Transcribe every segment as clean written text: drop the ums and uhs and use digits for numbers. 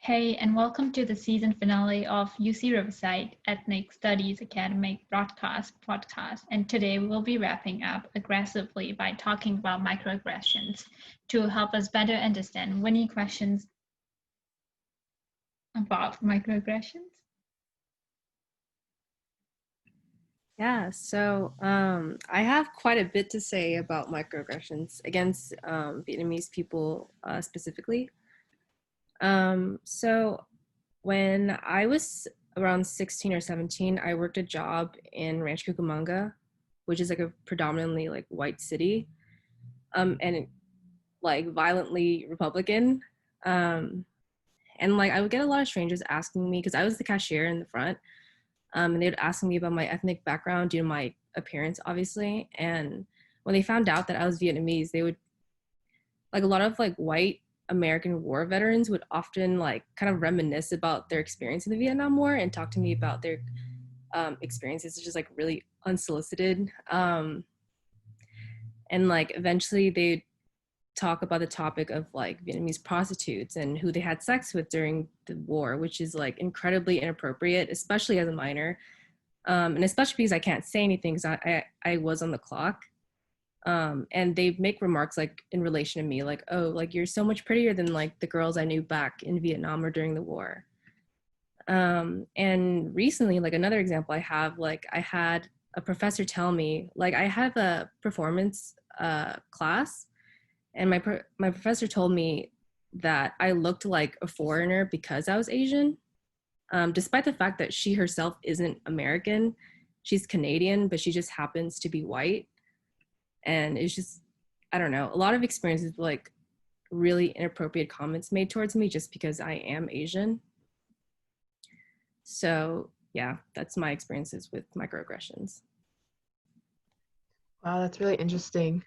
Hey, and welcome to the season finale of UC Riverside Ethnic Studies Academic Broadcast podcast. And today we'll be wrapping up aggressively by talking about microaggressions to help us better understand any questions about microaggressions. Yeah, I have quite a bit to say about microaggressions against Vietnamese people specifically. So when I was around 16 or 17, I worked a job in Ranch Cucamonga, which is like a predominantly like white city, and like violently Republican. Um, and like I would get a lot of strangers asking me because I was the cashier in the front. And they would ask me about my ethnic background due to my appearance, obviously. And when they found out that I was Vietnamese, they would, like a lot of like white American war veterans would often like kind of reminisce about their experience in the Vietnam War and talk to me about their experiences, just like really unsolicited. And like eventually they'd talk about the topic of like Vietnamese prostitutes and who they had sex with during the war, which is like incredibly inappropriate, especially as a minor. And especially because I can't say anything because I was on the clock. And they make remarks like in relation to me, like, oh, like you're so much prettier than like the girls I knew back in Vietnam or during the war. And recently, like another example I have, like I had a professor tell me, like I have a performance class, and my professor told me that I looked like a foreigner because I was Asian, despite the fact that she herself isn't American. She's Canadian, but she just happens to be white. And it's just, I don't know, a lot of experiences with like really inappropriate comments made towards me just because I am Asian. So yeah, that's my experiences with microaggressions. Wow, that's really interesting.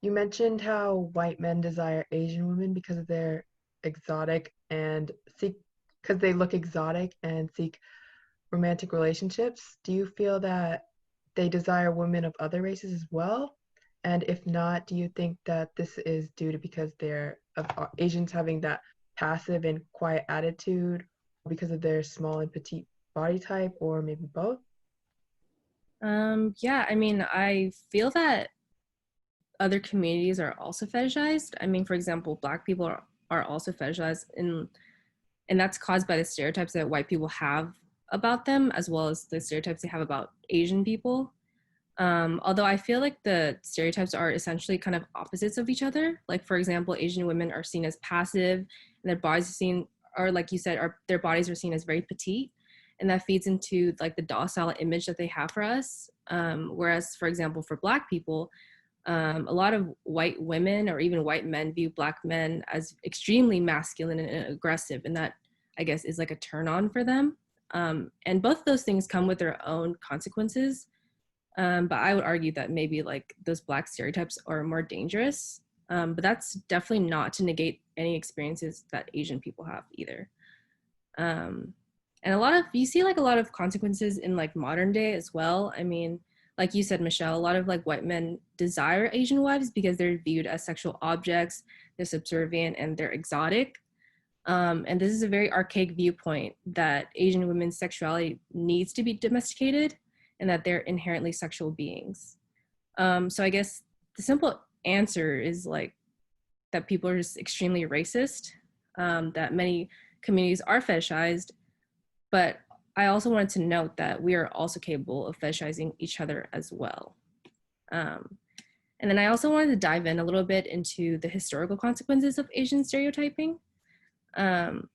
You mentioned how white men desire Asian women because of their exotic and seek because they look exotic and seek romantic relationships. Do you feel that they desire women of other races as well? And if not, do you think that this is due to because they're of Asians having that passive and quiet attitude because of their small and petite body type, or maybe both? Yeah, I mean, I feel that other communities are also fetishized. I mean, for example, Black people are also fetishized, and that's caused by the stereotypes that white people have about them, as well as the stereotypes they have about Asian people. Although I feel like the stereotypes are essentially kind of opposites of each other. Like, for example, Asian women are seen as passive, and their bodies are seen, or like you said, their bodies are seen as very petite, and that feeds into like the docile image that they have for us. Whereas, for example, for Black people, a lot of white women or even white men view Black men as extremely masculine and aggressive, and that I guess is like a turn on for them. And both of those things come with their own consequences. But I would argue that maybe like those Black stereotypes are more dangerous. But that's definitely not to negate any experiences that Asian people have either. Um, and you see like a lot of consequences in like modern day as well. I mean, like you said, Michelle, a lot of like white men desire Asian wives because they're viewed as sexual objects, they're subservient, and they're exotic. And this is a very archaic viewpoint that Asian women's sexuality needs to be domesticated and that they're inherently sexual beings. So I guess the simple answer is like that people are just extremely racist, that many communities are fetishized, but I also wanted to note that we are also capable of fetishizing each other as well. Um, and then I also wanted to dive in a little bit into the historical consequences of Asian stereotyping. Um,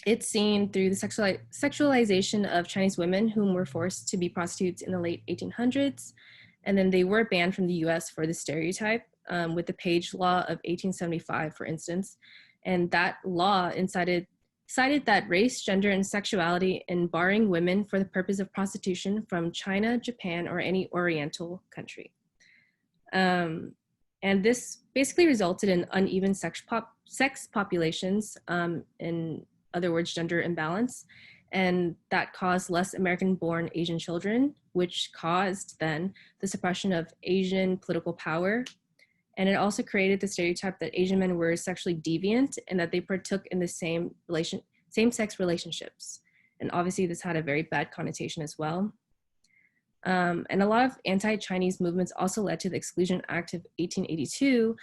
it's seen through the sexualization of Chinese women whom were forced to be prostitutes in the late 1800s. And then they were banned from the US for the stereotype, with the Page Law of 1875, for instance. And that law cited that race, gender, and sexuality in barring women for the purpose of prostitution from China, Japan, or any Oriental country. And this basically resulted in uneven sex populations, in other words, gender imbalance, and that caused less American-born Asian children, which caused then the suppression of Asian political power. And it also created the stereotype that Asian men were sexually deviant and that they partook in the same-sex relationships. And obviously this had a very bad connotation as well. And a lot of anti-Chinese movements also led to the Exclusion Act of 1882,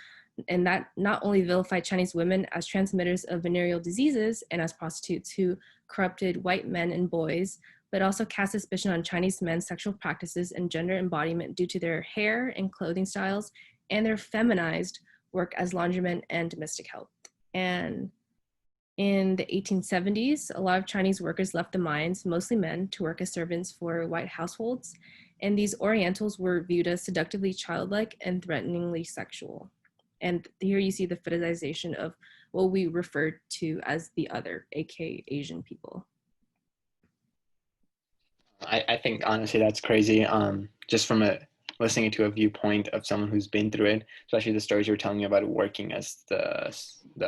and that not only vilified Chinese women as transmitters of venereal diseases and as prostitutes who corrupted white men and boys, but also cast suspicion on Chinese men's sexual practices and gender embodiment due to their hair and clothing styles and their feminized work as laundrymen and domestic help. And in the 1870s, a lot of Chinese workers left the mines, mostly men, to work as servants for white households. And these Orientals were viewed as seductively childlike and threateningly sexual. And here you see the fetishization of what we refer to as the other, aka Asian people. I think honestly that's crazy. Just from listening to a viewpoint of someone who's been through it, especially the stories you were telling me about working as the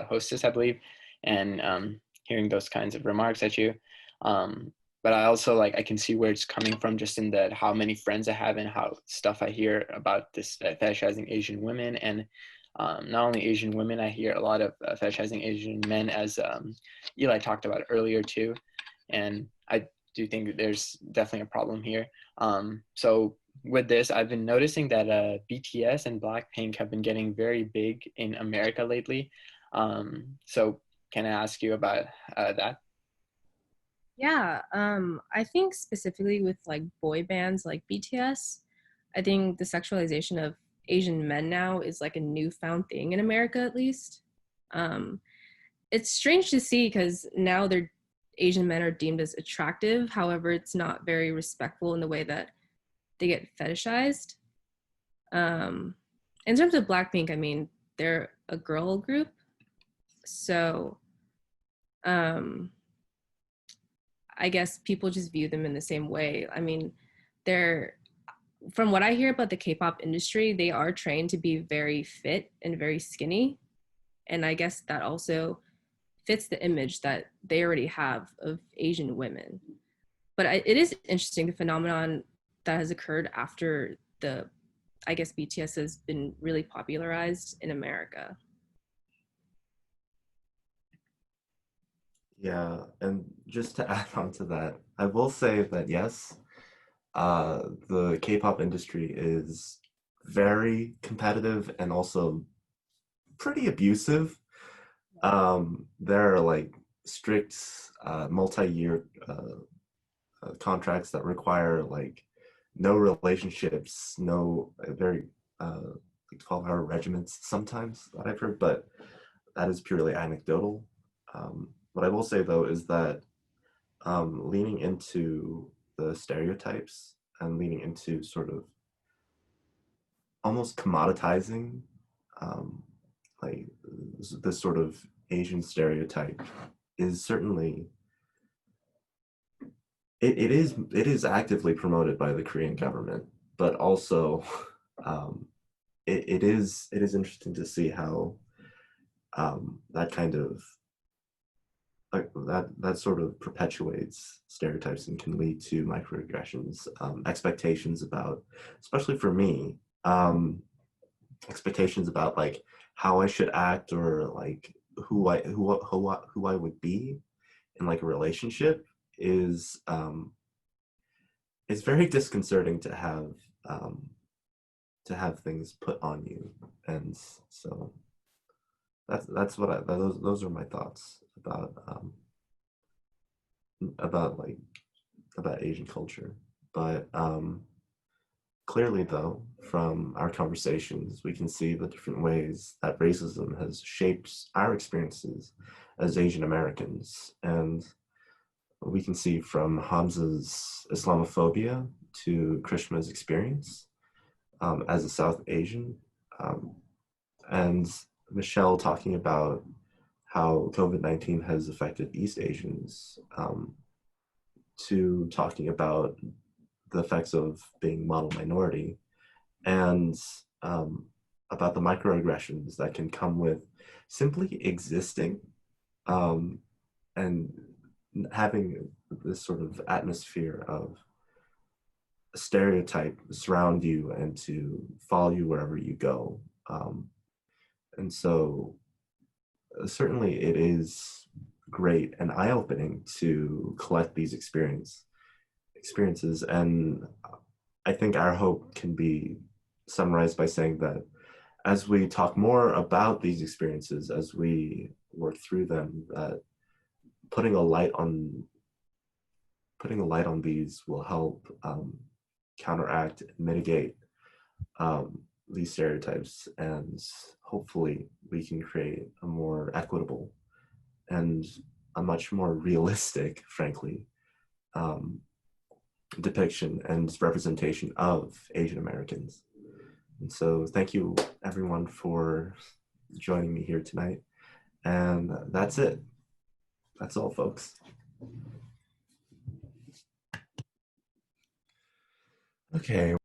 hostess, I believe, and hearing those kinds of remarks at you. But I also I can see where it's coming from, just in that how many friends I have and how stuff I hear about this fetishizing Asian women, and not only Asian women, I hear a lot of fetishizing Asian men, as Eli talked about earlier too, and I do think that there's definitely a problem here. So with this, I've been noticing that BTS and Blackpink have been getting very big in America lately. So can I ask you about that? Yeah, I think specifically with boy bands like BTS, I think the sexualization of Asian men now is a newfound thing in America, at least. It's strange to see because now Asian men are deemed as attractive. However, it's not very respectful in the way that they get fetishized. In terms of Blackpink, I mean, they're a girl group. So I guess people just view them in the same way. I mean, from what I hear about the K-pop industry, they are trained to be very fit and very skinny. And I guess that also fits the image that they already have of Asian women. But it is interesting, the phenomenon that has occurred after I guess BTS has been really popularized in America. Yeah, and just to add on to that, I will say that yes, the K-pop industry is very competitive and also pretty abusive. There are strict multi-year contracts that require no relationships, no very 12-hour regiments sometimes that I've heard, but that is purely anecdotal. What I will say though is that leaning into the stereotypes and leaning into sort of almost commoditizing this sort of Asian stereotype is certainly it is actively promoted by the Korean government, but also it is interesting to see how that kind of that sort of perpetuates stereotypes and can lead to microaggressions, expectations about, especially for me, expectations about how I should act or who I would be in a relationship is it's very disconcerting to have things put on you, and so that's what those are my thoughts about Asian culture. But clearly though, from our conversations, we can see the different ways that racism has shaped our experiences as Asian Americans. And we can see from Hamza's Islamophobia to Krishna's experience as a South Asian, and Michelle talking about how COVID-19 has affected East Asians, to talking about the effects of being model minority, and about the microaggressions that can come with simply existing and having this sort of atmosphere of a stereotype surround you and to follow you wherever you go. And so certainly it is great and eye-opening to collect these experiences. And I think our hope can be summarized by saying that as we talk more about these experiences, as we work through them, that putting a light on these will help counteract and mitigate these stereotypes, and hopefully we can create a more equitable and a much more realistic, frankly, depiction and representation of Asian Americans. And so thank you everyone for joining me here tonight. And that's it. That's all, folks. Okay.